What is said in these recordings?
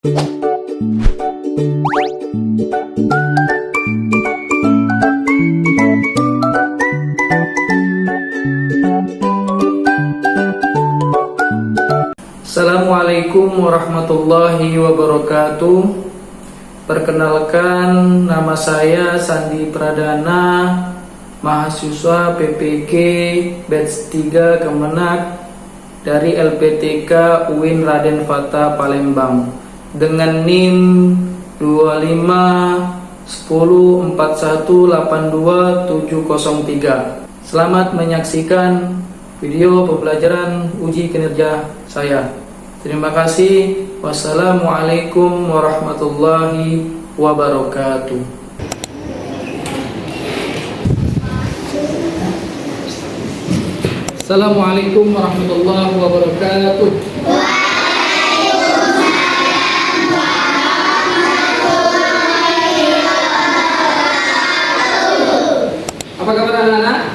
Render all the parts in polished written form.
Assalamualaikum warahmatullahi wabarakatuh. Perkenalkan, nama saya Sandi Pradana, mahasiswa PPG Batch 3 Kemenak dari LPTK UIN Raden Fata Palembang dengan NIM 25104182703. Selamat menyaksikan video pembelajaran uji kinerja saya. Terima kasih. Wassalamualaikum warahmatullahi wabarakatuh. Assalamualaikum warahmatullahi wabarakatuh. Apa kabar anak-anak?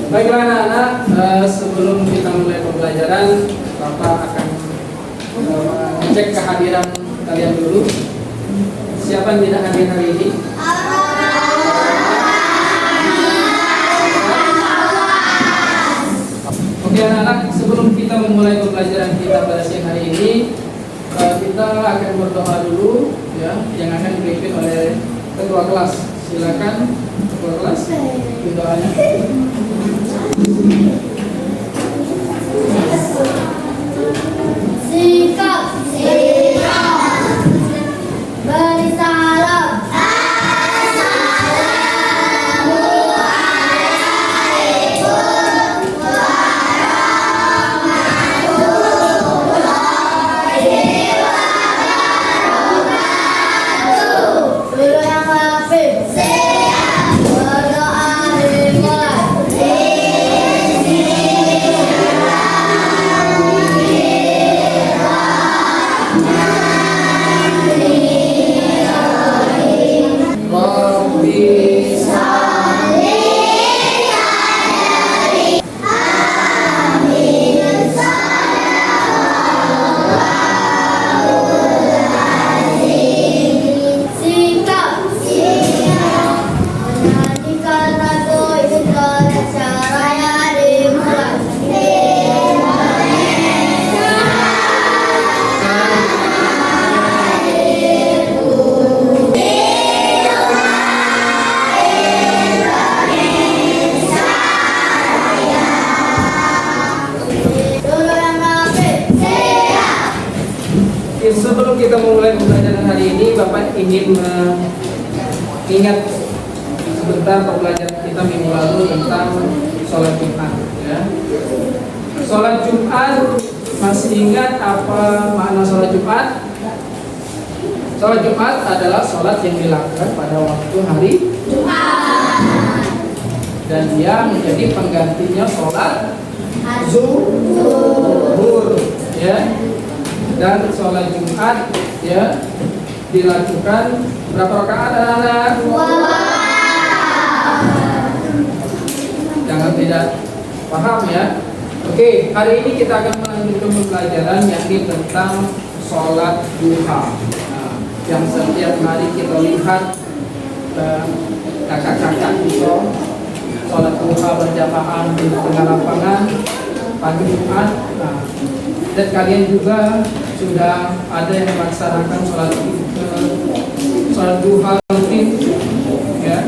Baiklah anak-anak, sebelum kita mulai pembelajaran, Bapak akan cek kehadiran kalian dulu. Siapa yang tidak hadir hari ini? Oke anak-anak, sebelum kita memulai pembelajaran kita pada siang hari ini, kita akan berdoa dulu ya, yang akan dipimpin oleh ketua kelas. Silakan ketua kelas, doanya. Sikap, beri salam. Guru yang hafid, berdoa dimulai. Sikap, menyanyikan lagu Indonesia Raya dimulai. Guru yang hafid, Oke, sebelum kita memulai pembelajaran hari ini, Bapak ingin mengingat sebentar pembelajaran kita minggu lalu tentang sholat Jumat. Ya. Sholat Jumat, masih ingat apa makna sholat Jumat? Sholat Jumat adalah sholat yang dilakukan pada waktu hari Jumat, dan dia menjadi penggantinya sholat zuhur. Ya. Dan sholat Jumat ya dilakukan berapa rakaat anak-anak? Jangan tidak paham ya. Oke, hari ini kita akan melanjutkan pembelajaran yakni tentang sholat duha. Nah, yang setiap hari kita lihat kakak-kakak kita sholat duha berjamaah di tengah lapangan pagi Jumat. Nah, dan kalian juga sudah ada yang melaksanakan sholat duha rutin ya.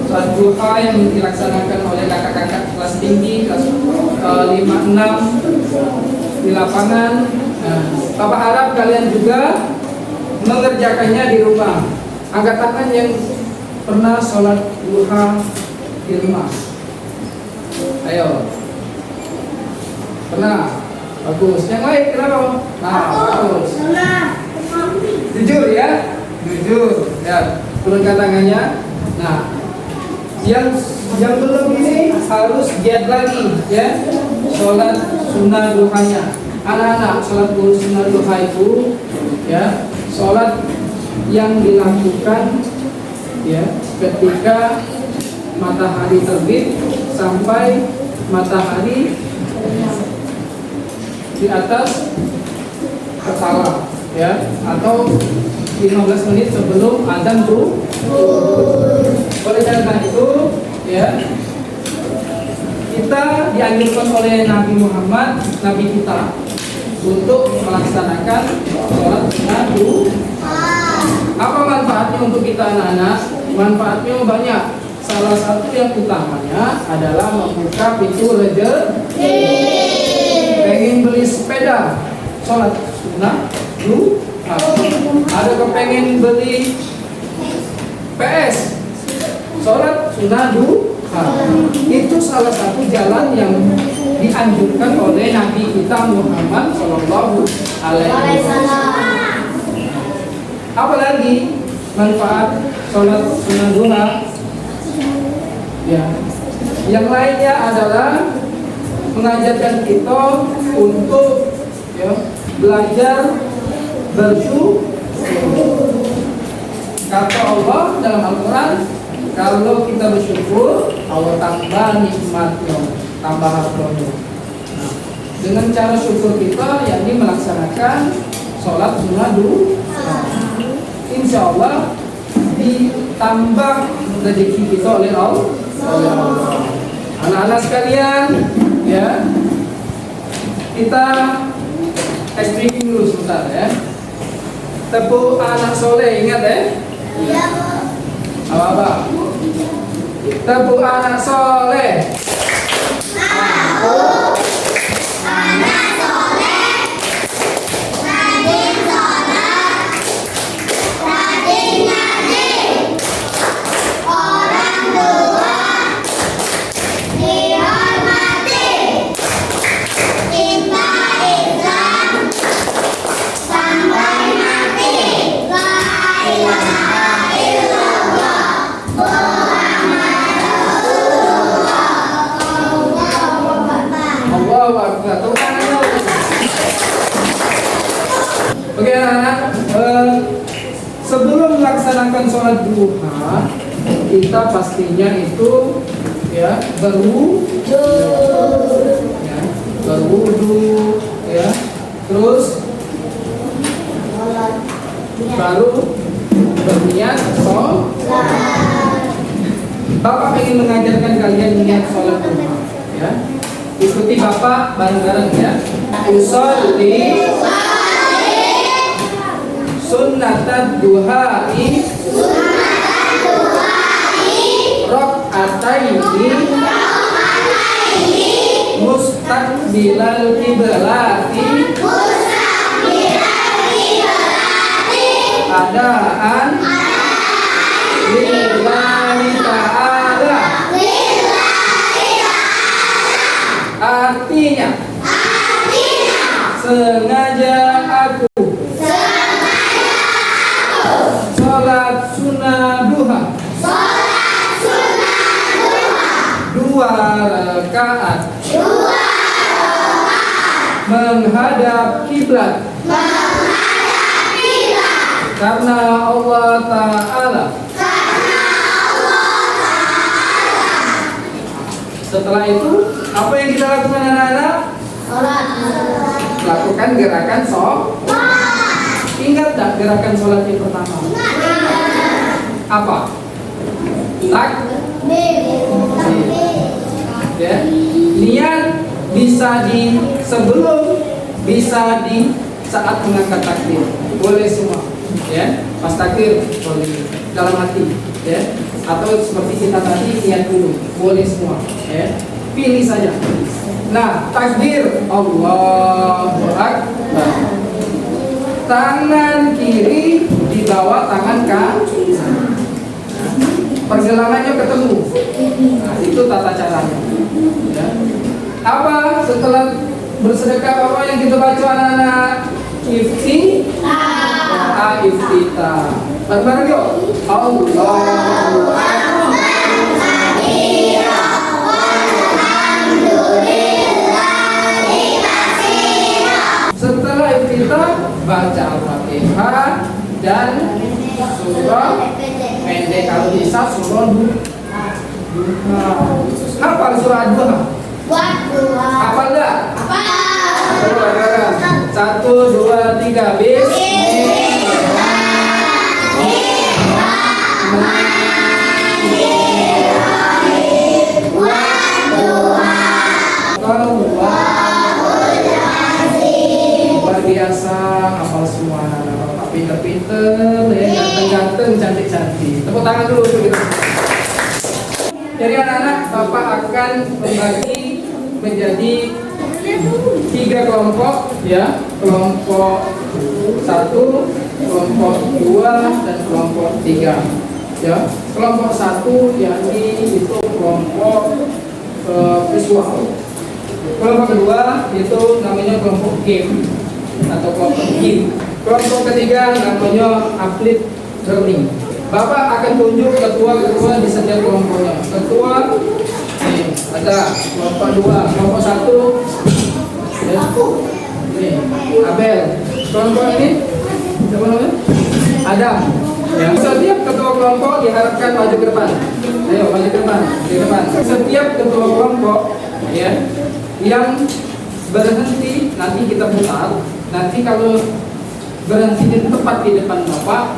Sholat duha yang dilaksanakan oleh kakak-kakak kelas tinggi kelas 5, 6 di lapangan. Nah, Bapak harap kalian juga mengerjakannya di rumah. Angkat tangan yang pernah sholat duha di rumah. Ayo. Pernah? Bagus. Yang lain kenapa? Nah, bagus. Jujur ya, jujur. Ya, turunkan tangannya. Nah, yang belum ini harus giat lagi ya. Sholat sunnah duhanya. Anak-anak, sholat sunnah duha itu ya, sholat yang dilakukan ya ketika matahari terbit sampai matahari di atas kepala, ya, atau 15 menit sebelum adzan tuh. Oleh karena itu, ya, kita dianjurkan oleh Nabi Muhammad, Nabi kita, untuk melaksanakan sholat sunnah duha. Apa manfaatnya untuk kita anak-anak? Manfaatnya banyak. Salah satu yang utamanya adalah membuka pintu rezeki. Pengen beli sepeda, sholat sunnah duha. Ada kepengen beli PS, sholat sunnah duha. Itu salah satu jalan yang dianjurkan oleh Nabi kita Muhammad Shallallahu Alaihi Wasallam. Apalagi manfaat sholat sunnah duha? Ya, yang lainnya adalah mengajarkan kita untuk, ya, belajar bersyukur. Kata Allah dalam Al-Quran, kalau kita bersyukur, Allah tambah nikmatnya, tambah hartanya. Nah, dengan cara syukur kita, yakni melaksanakan sholat sunnah duha, insya Allah ditambah rezeki kita oleh Allah. Anak-anak sekalian, ya, kita speaking dulu sebentar, ya. Tepuk anak soleh, ingat, ya. Iya, Bu. Apa? Tepuk anak soleh. Aku anak soleh, rajin sholat, rajin ngaji, orang tua dihormati, cinta Islam sampai mati. La ilaha illallah Muhammad Rasulullah. Allahu Akbar. Tepuk tangan dulu. Oke anak-anak, sebelum melaksanakan sholat duha, kita pastinya itu, ya, berwudu, ya, berwudu, ya, terus baru berniat sholat. Bapak ingin mengajarkan kalian niat sholat duha, ya. Ikuti Bapak bareng-bareng, ya. Usolli sunnatad duha'i rok'ataini mustaqbilal kiblati adaan lillahi ta'ala. Artinya sengaja aku sholat sunnah duha 2 rakaat menghadap kiblat karena Allah Ta'ala. Setelah itu, apa yang kita lakukan anak-anak? Lakukan gerakan sholat. Ingat tak gerakan sholat yang pertama? Apa? Ya. Niat bisa di sebelum, bisa di saat mengangkat takbir, boleh semua, ya. Pas takbir boleh dalam hati, ya. Atau seperti kita tadi niat dulu, boleh semua, ya. Pilih saja. Nah, takbir Allahu Akbar. Tangan kiri di bawah tangan kanan. Pergelangannya ketemu. Nah, itu tata caranya. Ya. Apa setelah bersedekah apa yang kita baca anak-anak? Iftitah. Bareng-bareng yuk. Allahu Akbar. Setelah iftitah baca Al-Fatihah dan surah pendek, kalau bisa surah Hafal surah Duha? Wadduha. Hafal nggak? Apa? Coba sekarang. 1, 2, 3. Luar biasa, hafal semua. Bapak pinter-pinter, ya, ganteng-ganteng, cantik-cantik. Tepuk tangan dulu untuk kita. Jadi anak-anak, Bapak akan membagi menjadi 3 kelompok, ya. Kelompok 1, kelompok 2, dan kelompok 3. Ya, kelompok 1 yakni itu kelompok visual. Kelompok kedua itu namanya kelompok game atau kelompok game. Kelompok ketiga namanya applied learning. Bapak akan tunjuk ketua-ketua di setiap kelompoknya. Ketua nih, ada kelompok 2, kelompok 1 ya. Nih, Abel. Kelompok ini siapa namanya? Adam. Ya. Setiap ketua kelompok diharapkan maju ke depan. Ayo maju ke depan, ke depan. Setiap ketua kelompok ya yang berhenti nanti kita putar. Nanti kalau berhenti tepat di depan Bapak,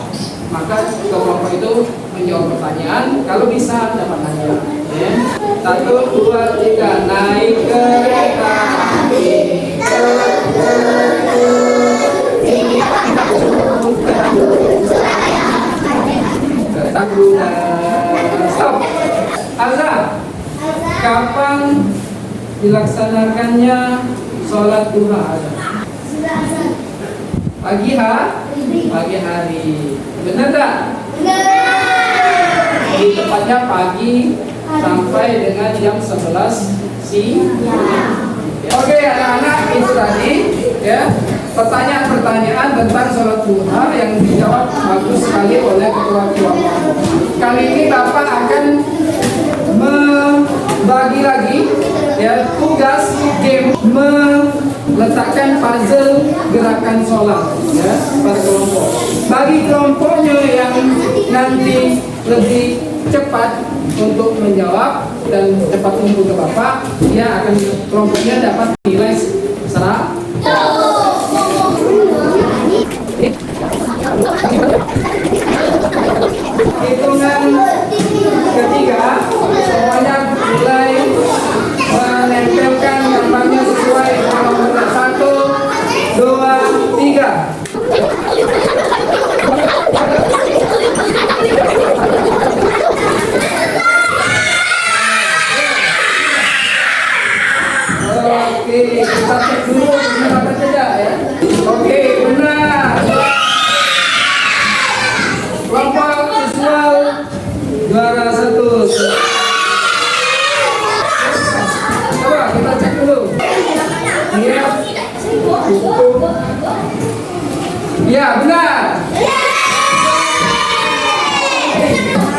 maka kelompok itu menjawab pertanyaan. Kalau bisa dapat hadiah. Ya. 1, 2, 3. Naik kereta api. Tak guna. Stop. Azza, kapan dilaksanakannya sholat duha? Pagi pagi hari. Benar tak? Di tepatnya pagi sampai dengan jam 11 siang. Oke anak-anak, itu tadi ya pertanyaan-pertanyaan tentang sholat duha yang dijawab bagus sekali oleh ketua kelompok. Kali ini Bapak akan membagi lagi ya tugas game meletakkan puzzle gerakan sholat ya pada kelompok. Bagi kelompoknya yang nanti lebih cepat untuk menjawab dan cepat untuk ke Bapak, dia akan kelompoknya dapat nilai 100. Hitungan ketiga semuanya mulai menempelkan gambarnya sesuai nomor 1, 2, 3. Oke, kita cek dulu benar apa tidak ya. Oke, benar. Kelompok visual juara 1. Coba kita cek dulu. Lihat buku. Ya, benar.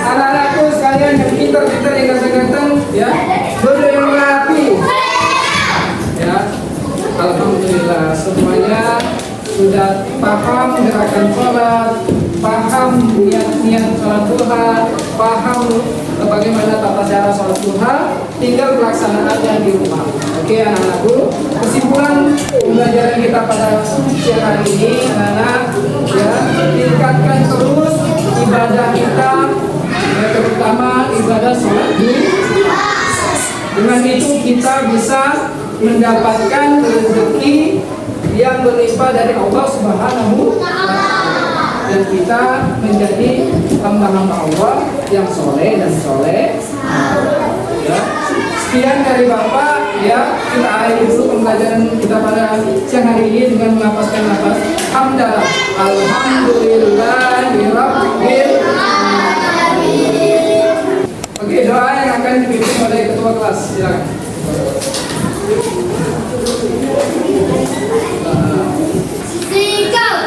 Anak-anakku sekalian yang pintar-pintar yang ganteng-ganteng ya, duduk yang rapi. Ya, alhamdulillah semuanya sudah paham gerakan sholat, paham niat sholat duha, paham bagaimana tata cara sholat duha, tinggal pelaksanaannya di rumah. Oke anak-anakku, kesimpulan pembelajaran kita pada siang hari ini anak-anak ya, tingkatkan terus ibadah kita ya, terutama ibadah sholat duha. Dengan itu kita bisa mendapatkan rezeki yang berlimpah dari Allah Subhanahu wa Ta'ala, dan kita menjadi hamba-hamba Allah yang soleh dan soleh. Ya. Sekian dari Bapak ya, kita akhiri dulu pembelajaran kita pada siang hari ini dengan melafazkan lafaz hamdalah. Alhamdulillahirabbil alamin. Oke, doa yang akan dipimpin oleh ketua kelas, silakan. Sikap.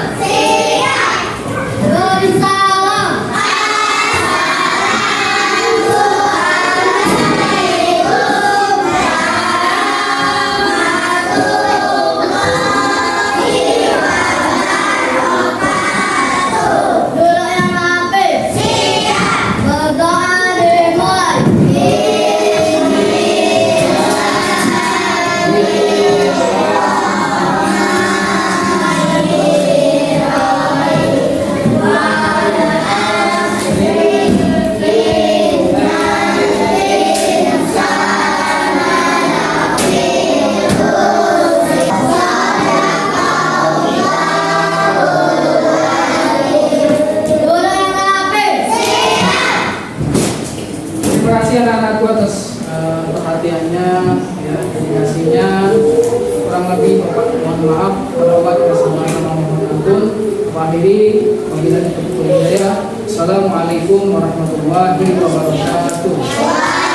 Bersalam. Duduk yang rapi. Berdoa dimulai. Akhiri wabillahi taufiq wal hidayah. Assalamualaikum warahmatullahi wabarakatuh.